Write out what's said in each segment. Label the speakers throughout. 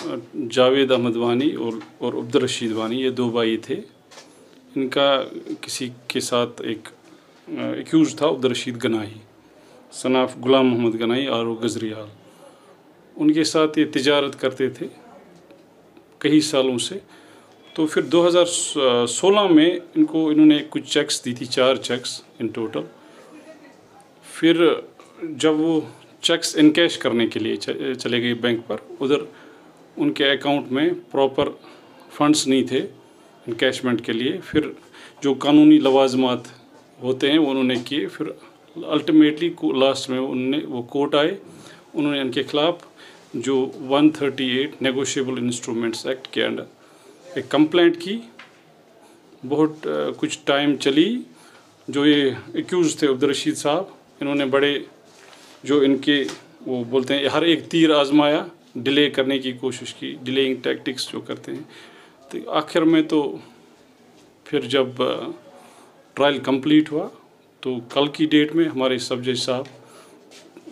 Speaker 1: जावेद अहमद वानी और अब्दुल रशीद वानी, ये दो भाई थे। इनका किसी के साथ एक एक्यूज़ था अब्दुल रशीद गनाही, सन ऑफ गुलाम मोहम्मद गनाही और वो गजरियाल। उनके साथ ये तिजारत करते थे कई सालों से। तो फिर 2016 में इन्होंने कुछ चेक्स दी थी, 4 चेक्स इन टोटल। फिर जब वो चेक्स इनकैश करने के लिए चले गए बैंक पर, उधर उनके अकाउंट में प्रॉपर फंड्स नहीं थे इनकैशमेंट के लिए। फिर जो कानूनी लवाजमात होते हैं वो उन्होंने किए। फिर अल्टीमेटली लास्ट में वो कोर्ट आए, उन्होंने इनके खिलाफ जो 138 नेगोशिएबल इंस्ट्रूमेंट्स एक्ट के अंडर एक कंप्लेंट की। बहुत कुछ टाइम चली। जो ये एक्यूज़ थे अब्दुल रशीद साहब, इन्होंने बड़े जो इनके वो बोलते हैं हर एक तीर आजमाया, डिले करने की कोशिश की, डिलेइंग टैक्टिक्स जो करते हैं। तो आखिर में तो फिर जब ट्रायल कंप्लीट हुआ तो कल की डेट में हमारे सब जज साहब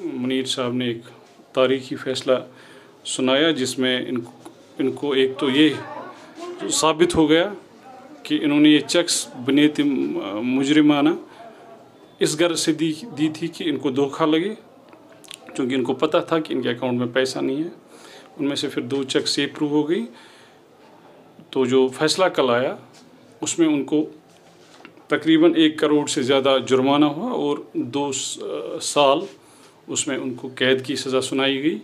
Speaker 1: मुनीर साहब ने एक तारीखी फ़ैसला सुनाया, जिसमें इनको एक तो ये साबित हो गया कि इन्होंने ये चेक्स बुनियादी मुजरिमाना इस गर्ज से दी थी कि इनको धोखा लगे, क्योंकि इनको पता था कि इनके अकाउंट में पैसा नहीं है। उनमें से फिर 2 चेक से अप्रूव हो गई। तो जो फ़ैसला कल आया उसमें उनको तकरीबन 1 करोड़ से ज़्यादा जुर्माना हुआ और 2 साल उसमें उनको कैद की सज़ा सुनाई गई।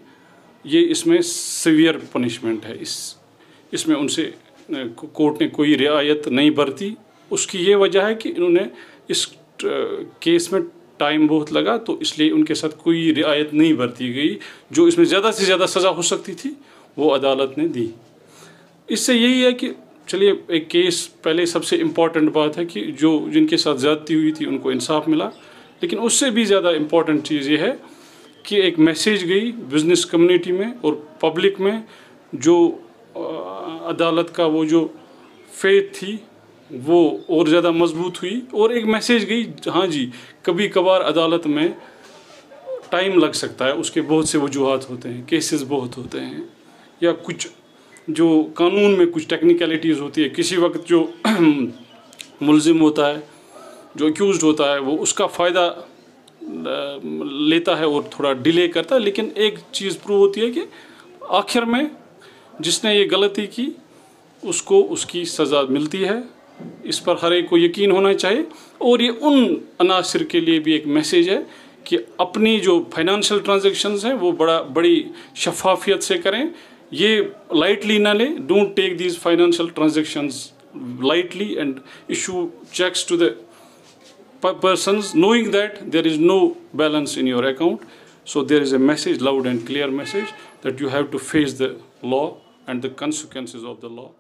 Speaker 1: ये इसमें सीवियर पनिशमेंट है। इसमें उनसे कोर्ट ने कोई रियायत नहीं बरती। उसकी ये वजह है कि इन्होंने इस केस में टाइम बहुत लगा, तो इसलिए उनके साथ कोई रियायत नहीं बरती गई। जो इसमें ज़्यादा से ज़्यादा सज़ा हो सकती थी वो अदालत ने दी। इससे यही है कि चलिए एक केस, पहले सबसे इम्पॉर्टेंट बात है कि जिनके साथ ज़्यादती हुई थी उनको इंसाफ मिला। लेकिन उससे भी ज़्यादा इम्पॉर्टेंट चीज़ ये है कि एक मैसेज गई बिज़नेस कम्युनिटी में और पब्लिक में, जो अदालत का वो जो फेथ थी वो और ज़्यादा मजबूत हुई। और एक मैसेज गई, हाँ जी, कभी कभार अदालत में टाइम लग सकता है, उसके बहुत से वजूहात होते हैं, केसेस बहुत होते हैं, या कुछ जो कानून में कुछ टेक्निकलिटीज़ होती है। किसी वक्त जो मुलजिम होता है, जो एक्यूज़्ड होता है, वो उसका फ़ायदा लेता है और थोड़ा डिले करता है। लेकिन एक चीज़ प्रूव होती है कि आखिर में जिसने ये गलती की उसको उसकी सज़ा मिलती है। इस पर हर एक को यकीन होना चाहिए। और ये उन अनासिर के लिए भी एक मैसेज है कि अपनी जो फाइनेंशियल ट्रांजैक्शंस हैं वो बड़ी शफाफियत से करें, ये लाइटली ना लें। Don't take these financial transactions lightly and issue checks to the persons knowing that there is no balance in your account. So there is a message, loud and clear message, that you have to face the law and the consequences of the law.